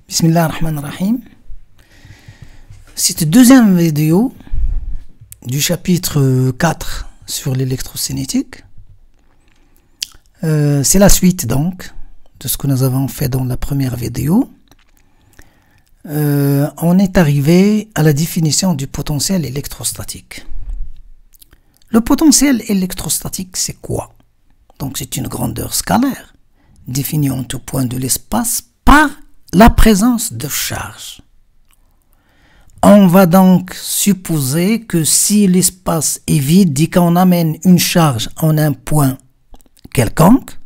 Bismillah ar-Rahman ar-Rahim. Cette deuxième vidéo du chapitre 4 sur l'électrocinétique. C'est la suite donc de ce que nous avons fait dans la première vidéo. On est arrivé à la définition du potentiel électrostatique. Le potentiel électrostatique, c'est quoi? Donc c'est une grandeur scalaire définie en tout point de l'espace par la présence de charge. On va donc supposer que si l'espace est vide et qu'on amène une charge en un point quelconque,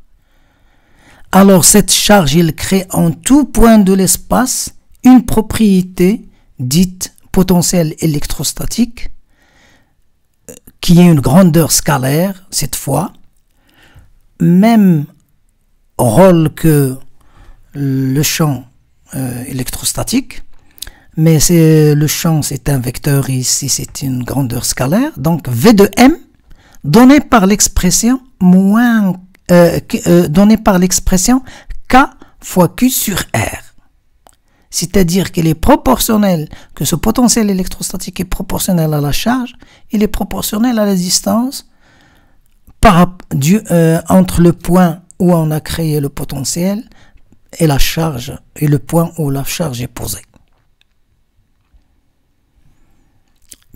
alors cette charge, il crée en tout point de l'espace une propriété dite potentiel électrostatique qui est une grandeur scalaire cette fois, même rôle que le champ électrostatique, mais le champ c'est un vecteur et ici c'est une grandeur scalaire, donc V de M donné par l'expression K fois Q sur R. C'est-à-dire qu'il est proportionnel, que ce potentiel électrostatique est proportionnel à la charge, il est proportionnel à la distance entre le point où on a créé le potentiel et la charge, et le point où la charge est posée.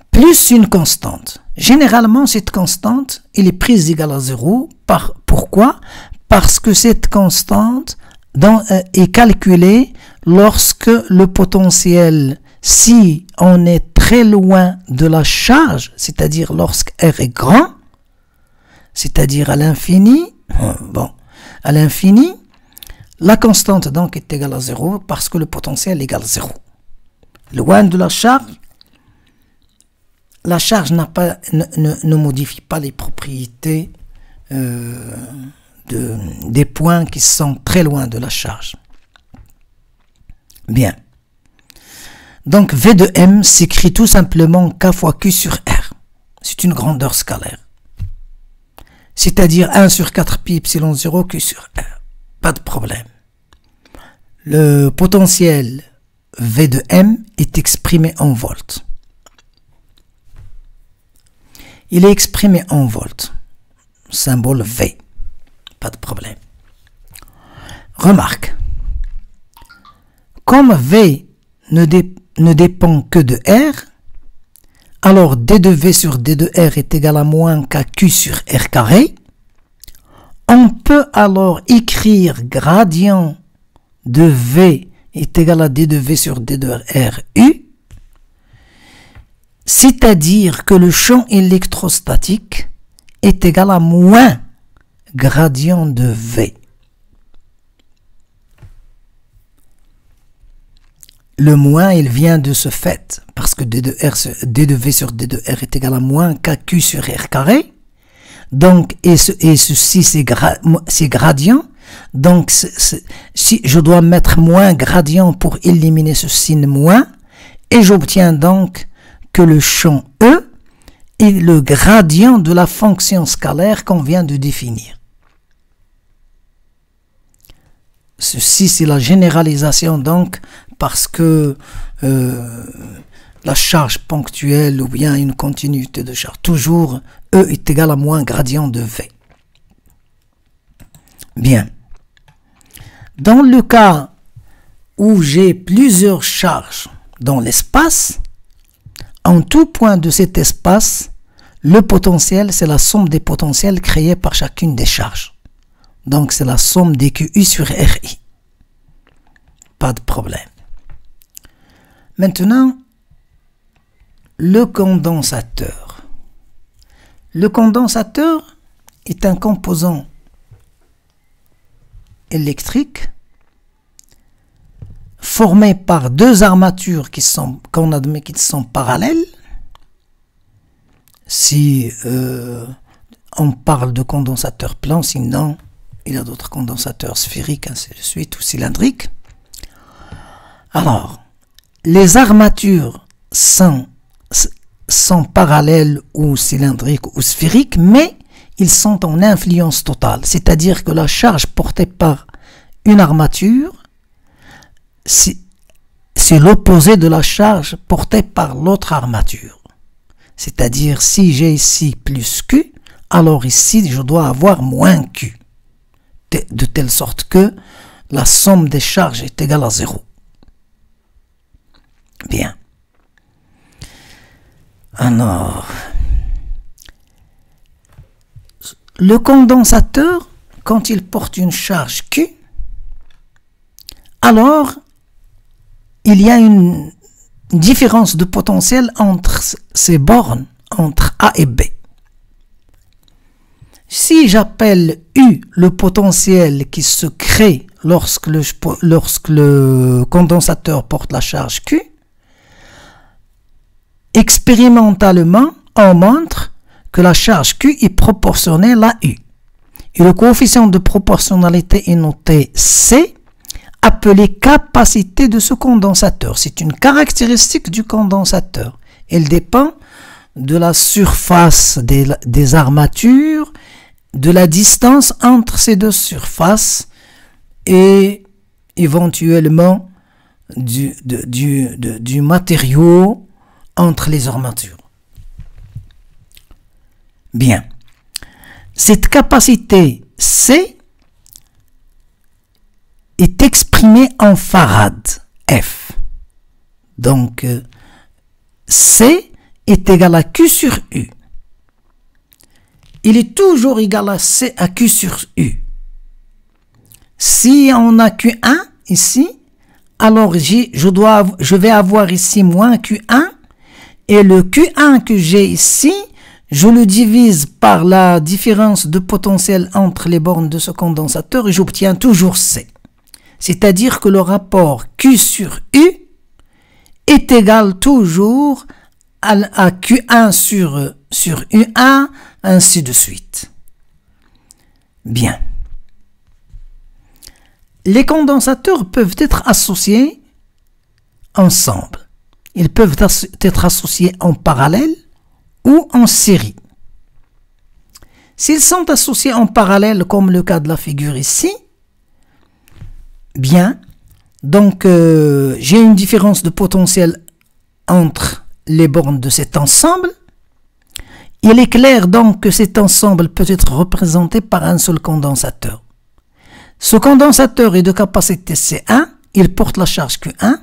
Plus une constante. Généralement, cette constante, elle est prise égale à 0. Pourquoi? Parce que cette constante est calculée lorsque le potentiel, si on est très loin de la charge, c'est-à-dire lorsque R est grand, c'est-à-dire à l'infini, à l'infini, la constante donc est égale à 0 parce que le potentiel égale 0. Loin de la charge ne modifie pas les propriétés des points qui sont très loin de la charge. Bien. Donc V de M s'écrit tout simplement K fois Q sur R. C'est une grandeur scalaire. C'est-à-dire 1 sur 4 pi epsilon 0 Q sur R. Pas de problème. Le potentiel V de M est exprimé en volts. Il est exprimé en volts. Symbole V. Pas de problème. Remarque. Comme V ne dépend que de R, alors D de V sur D de R est égal à moins KQ sur R carré. On peut alors écrire gradient de V est égal à D de V sur D de R U, c'est-à-dire que le champ électrostatique est égal à moins gradient de V. Le moins, il vient de ce fait, parce que D de V sur D de R est égal à moins KQ sur R carré. Donc, et ceci, c'est gradient. Donc, si je dois mettre moins gradient pour éliminer ce signe moins, et j'obtiens donc que le champ E est le gradient de la fonction scalaire qu'on vient de définir. Ceci, c'est la généralisation donc, parce que la charge ponctuelle ou bien une continuité de charge, toujours E est égal à moins gradient de V. Bien. Dans le cas où j'ai plusieurs charges dans l'espace, en tout point de cet espace, le potentiel, c'est la somme des potentiels créés par chacune des charges. Donc, c'est la somme des QI sur RI. Pas de problème. Maintenant, le condensateur. Le condensateur est un composant électrique formé par deux armatures qu'on admet qu'ils sont parallèles. Si on parle de condensateur plan, sinon il y a d'autres condensateurs sphériques, ainsi de suite, ou cylindriques. Alors, les armatures sont parallèles ou cylindriques ou sphériques, mais ils sont en influence totale. C'est-à-dire que la charge portée par une armature c'est l'opposé de la charge portée par l'autre armature. C'est-à-dire, si j'ai ici plus Q, alors ici, je dois avoir moins Q. De telle sorte que la somme des charges est égale à 0. Bien. Alors, le condensateur, quand il porte une charge Q, alors il y a une différence de potentiel entre ces bornes, entre A et B. Si j'appelle U le potentiel qui se crée lorsque le condensateur porte la charge Q, expérimentalement, on montre que la charge Q est proportionnelle à U. Et le coefficient de proportionnalité est noté C, appelé capacité de ce condensateur. C'est une caractéristique du condensateur. Elle dépend de la surface des armatures, de la distance entre ces deux surfaces et éventuellement du matériau entre les armatures. Bien. Cette capacité C est exprimée en farad, F. Donc, C est égal à Q sur U. Il est toujours égal à C à Q sur U. Si on a Q1 ici, alors je vais avoir ici moins Q1, et le Q1 que j'ai ici, je le divise par la différence de potentiel entre les bornes de ce condensateur et j'obtiens toujours C. C'est-à-dire que le rapport Q sur U est égal toujours à Q1 sur U1, ainsi de suite. Bien. Les condensateurs peuvent être associés ensemble. Ils peuvent être associés en parallèle ou en série. S'ils sont associés en parallèle, comme le cas de la figure ici, bien, donc j'ai une différence de potentiel entre les bornes de cet ensemble. Il est clair donc que cet ensemble peut être représenté par un seul condensateur. Ce condensateur est de capacité C1, il porte la charge Q1.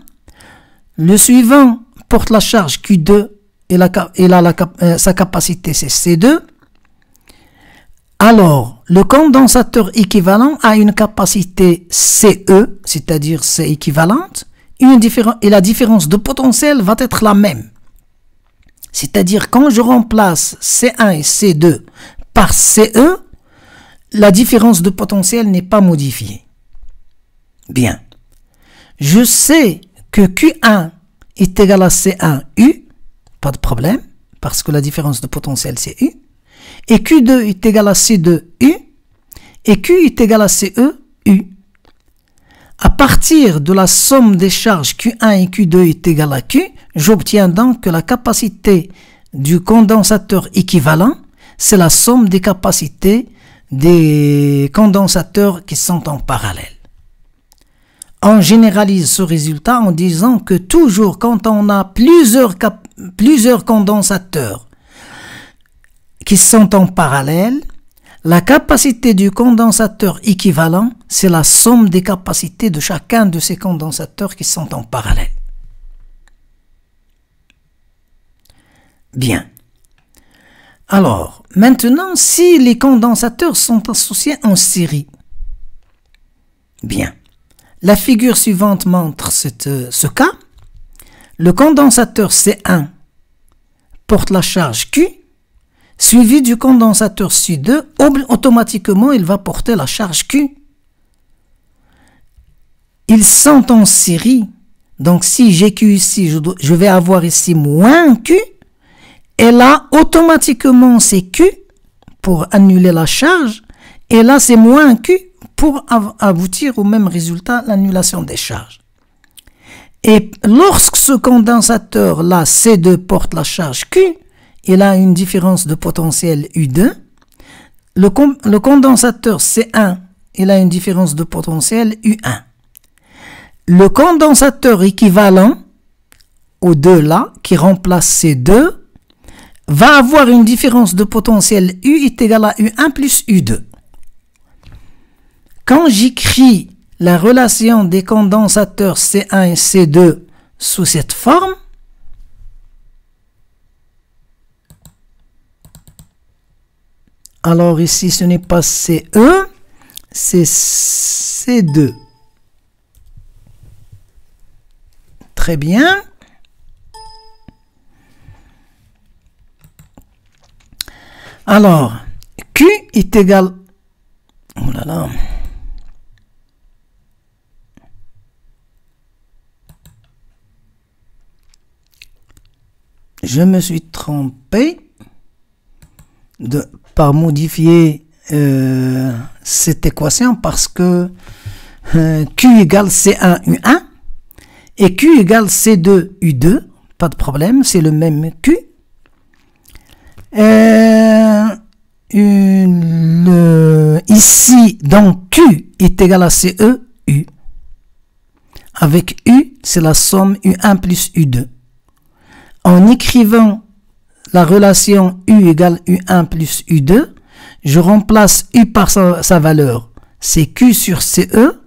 Le suivant porte la charge Q2 et sa capacité c'est C2. Alors, le condensateur équivalent a une capacité CE, c'est-à-dire C équivalente, et la différence de potentiel va être la même. C'est-à-dire quand je remplace C1 et C2 par CE, la différence de potentiel n'est pas modifiée. Bien. Je sais que Q1 est égal à C1U, pas de problème, parce que la différence de potentiel c'est U. Et Q2 est égal à C2U, et Q est égal à CEU. À partir de la somme des charges Q1 et Q2 est égale à Q, j'obtiens donc que la capacité du condensateur équivalent, c'est la somme des capacités des condensateurs qui sont en parallèle. On généralise ce résultat en disant que toujours quand on a plusieurs condensateurs qui sont en parallèle, la capacité du condensateur équivalent, c'est la somme des capacités de chacun de ces condensateurs qui sont en parallèle. Bien. Alors, maintenant, si les condensateurs sont associés en série, bien. La figure suivante montre ce cas. Le condensateur C1 porte la charge Q, suivi du condensateur C2, automatiquement il va porter la charge Q. Ils sont en série, donc si j'ai Q ici, je vais avoir ici moins Q, et là automatiquement c'est Q pour annuler la charge, et là c'est moins Q pour aboutir au même résultat, l'annulation des charges. Et lorsque ce condensateur-là, C2, porte la charge Q, il a une différence de potentiel U2. Le condensateur C1, il a une différence de potentiel U1. le condensateur équivalent aux deux là, qui remplace ces deux, va avoir une différence de potentiel U est égal à U1 plus U2. Quand j'écris la relation des condensateurs C1 et C2 sous cette forme, alors ici ce n'est pas CE, c'est C2. Très bien. Alors, Q est égal... Oh là là. Je me suis trompé par modifier cette équation parce que Q égale C1 U1 et Q égale C2 U2. Pas de problème, c'est le même Q. Ici, donc Q est égal à CE U. Avec U, c'est la somme U1 plus U2. En écrivant la relation U égale U1 plus U2, je remplace U par sa valeur, c'est Q sur CE,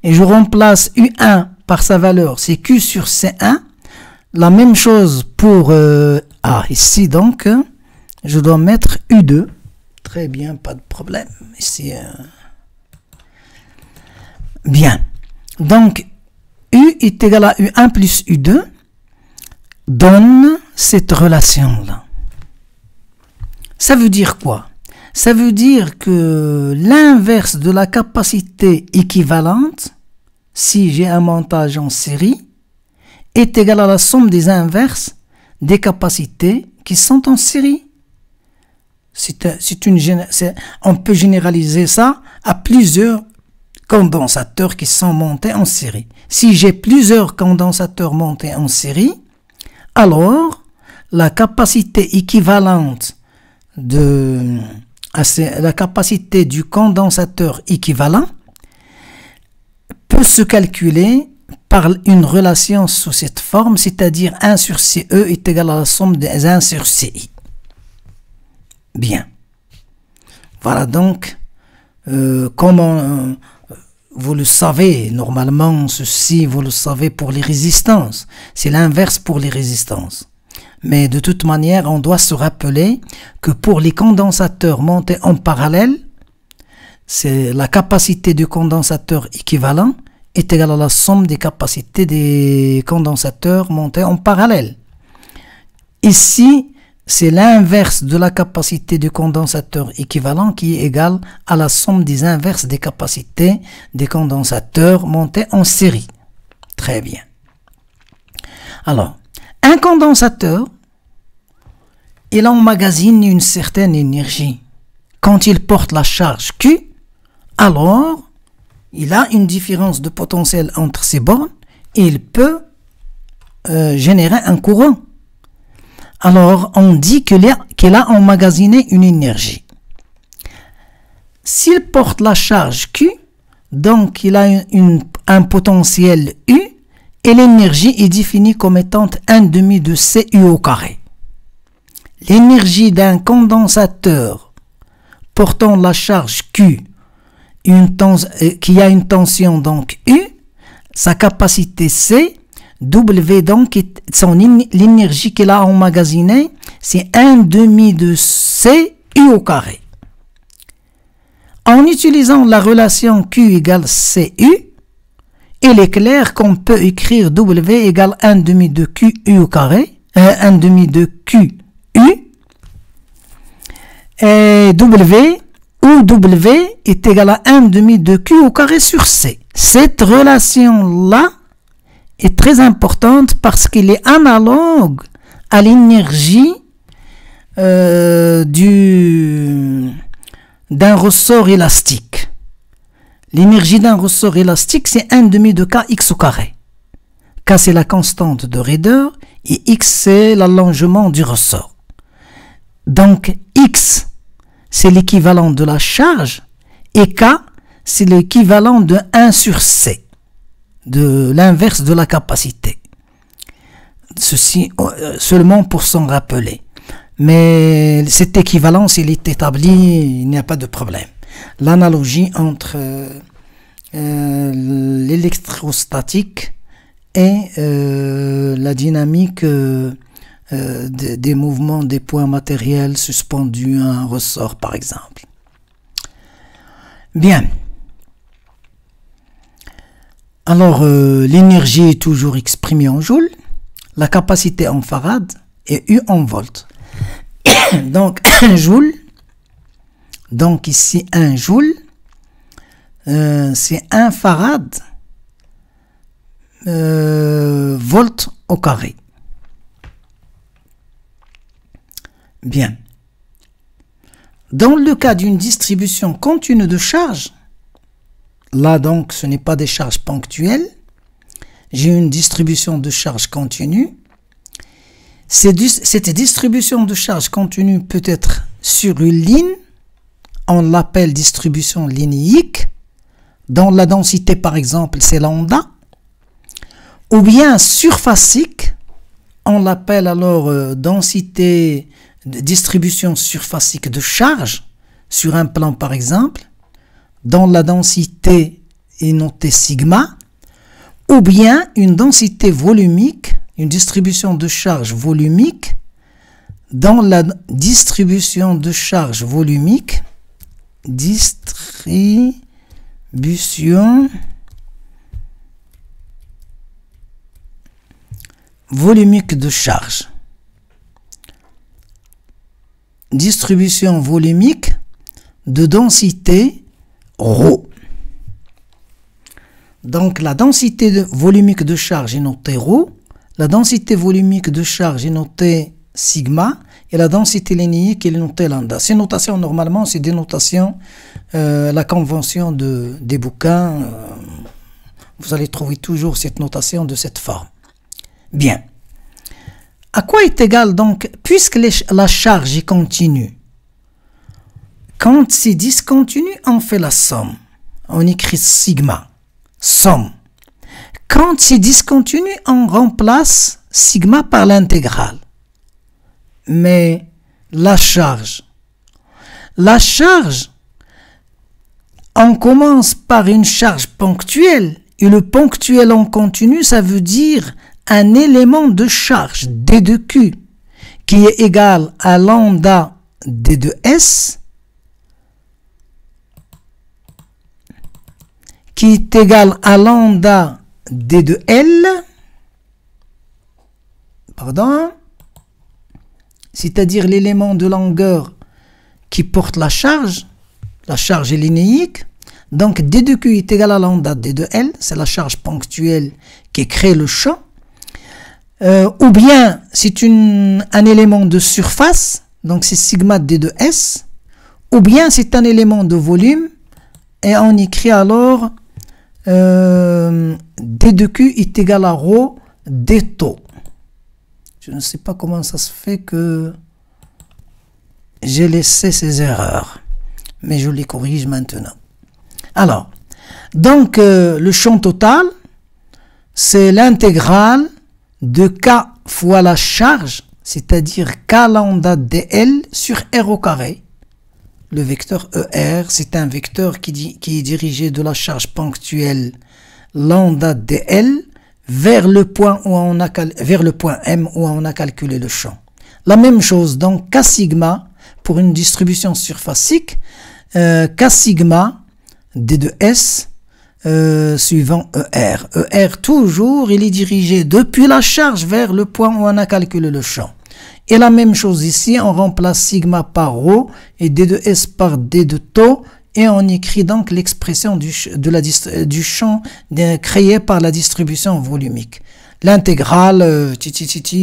et je remplace U1 par sa valeur, c'est Q sur C1. La même chose pour ici donc, je dois mettre U2. Très bien, pas de problème. Ici, bien. Donc, U est égal à U1 plus U2. Donne cette relation-là. Ça veut dire quoi? Ça veut dire que l'inverse de la capacité équivalente, si j'ai un montage en série, est égal à la somme des inverses des capacités qui sont en série. On peut généraliser ça à plusieurs condensateurs qui sont montés en série. Si j'ai plusieurs condensateurs montés en série, alors la capacité équivalente la capacité du condensateur équivalent peut se calculer par une relation sous cette forme, c'est-à-dire 1 sur CE est égal à la somme des 1 sur CI. Bien. Voilà donc comment vous le savez, normalement ceci vous le savez pour les résistances, c'est l'inverse pour les résistances. Mais de toute manière, on doit se rappeler que pour les condensateurs montés en parallèle, c'est la capacité du condensateur équivalent est égale à la somme des capacités des condensateurs montés en parallèle. Ici, c'est l'inverse de la capacité du condensateur équivalent qui est égale à la somme des inverses des capacités des condensateurs montés en série. Très bien. Alors, un condensateur, il emmagasine une certaine énergie. Quand il porte la charge Q, alors il a une différence de potentiel entre ses bornes et il peut générer un courant. Alors, on dit qu'il a emmagasiné une énergie. S'il porte la charge Q, donc il a un potentiel U, et l'énergie est définie comme étant 1/2 de CU au carré. L'énergie d'un condensateur portant la charge Q, qui a une tension donc U, sa capacité C, W donc, l'énergie qu'il a emmagasinée, c'est 1/2 de CU au carré. En utilisant la relation Q égale CU, il est clair qu'on peut écrire W égale 1/2 de QU au carré, 1/2 de QU, et W, où W est égal à 1/2 de Q au carré sur C. Cette relation-là est très importante parce qu'il est analogue à l'énergie d'un ressort élastique. L'énergie d'un ressort élastique, c'est 1/2 de Kx au carré. K, c'est la constante de raideur et X, c'est l'allongement du ressort. Donc, X, c'est l'équivalent de la charge et K, c'est l'équivalent de 1 sur C. de l'inverse de la capacité. Ceci seulement pour s'en rappeler. Mais cette équivalence, il est établi, il n'y a pas de problème. L'analogie entre l'électrostatique et la dynamique des mouvements des points matériels suspendus à un ressort, par exemple. Bien. Alors, l'énergie est toujours exprimée en joules, la capacité en farad et U en volts. Donc, un joule, donc ici un joule, c'est un farad volt au carré. Bien. Dans le cas d'une distribution continue de charge, là donc ce n'est pas des charges ponctuelles, j'ai une distribution de charge continue. Cette distribution de charge continue peut être sur une ligne, on l'appelle distribution linéique, dont la densité par exemple c'est lambda, ou bien surfacique, on l'appelle alors densité de distribution surfacique de charge sur un plan par exemple, dont la densité est notée sigma, ou bien une densité volumique, une distribution de charge volumique, dans la distribution de charge volumique, distribution volumique de charge. Distribution volumique de densité ρ. Donc la densité volumique de charge est notée ρ, la densité volumique de charge est notée sigma et la densité linéique est notée lambda. Ces notations normalement c'est des notations, la convention des bouquins, vous allez trouver toujours cette notation de cette forme. Bien. À quoi est égal donc, puisque la charge est continue, quand c'est discontinu, on fait la somme. On écrit sigma, somme. Quand c'est discontinu, on remplace sigma par l'intégrale. Mais la charge, on commence par une charge ponctuelle, et le ponctuel en continu, ça veut dire un élément de charge D de Q qui est égal à lambda D de S qui est égal à lambda D de L, pardon, c'est-à-dire l'élément de longueur qui porte la charge est linéique, donc D de Q est égal à lambda D de L, c'est la charge ponctuelle qui crée le champ. Ou bien c'est un élément de surface, donc c'est sigma D de S, ou bien c'est un élément de volume, et on écrit alors D de Q est égal à ρ D taux. Je ne sais pas comment ça se fait que j'ai laissé ces erreurs, mais je les corrige maintenant. Alors, donc le champ total, c'est l'intégrale de K fois la charge, c'est-à-dire K lambda dl sur R au carré. Le vecteur ER, c'est un vecteur qui est dirigé de la charge ponctuelle lambda dl vers le point M où on a calculé le champ. La même chose, donc K sigma pour une distribution surfacique, K sigma D de S suivant ER. ER toujours, il est dirigé depuis la charge vers le point où on a calculé le champ. Et la même chose ici, on remplace sigma par ρ et D de S par D de taux et on écrit donc l'expression du champ créé par la distribution volumique. L'intégrale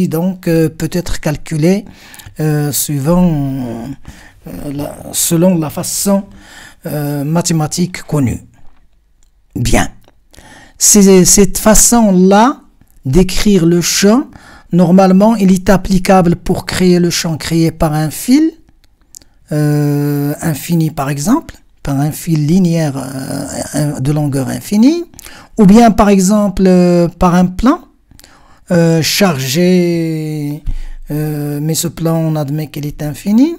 donc peut être calculée selon la façon mathématique connue. Bien. C'est cette façon-là d'écrire le champ. Normalement, il est applicable pour créer le champ créé par un fil infini, par exemple, par un fil linéaire de longueur infinie, ou bien par exemple par un plan chargé, mais ce plan on admet qu'il est infini,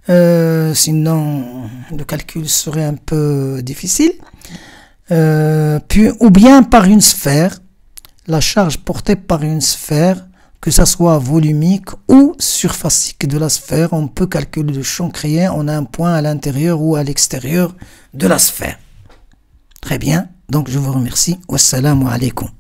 sinon le calcul serait un peu difficile, ou bien par une sphère, la charge portée par une sphère, que ça soit volumique ou surfacique de la sphère, on peut calculer le champ créé en un point à l'intérieur ou à l'extérieur de la sphère. Très bien, donc je vous remercie. Wassalamu alaikum.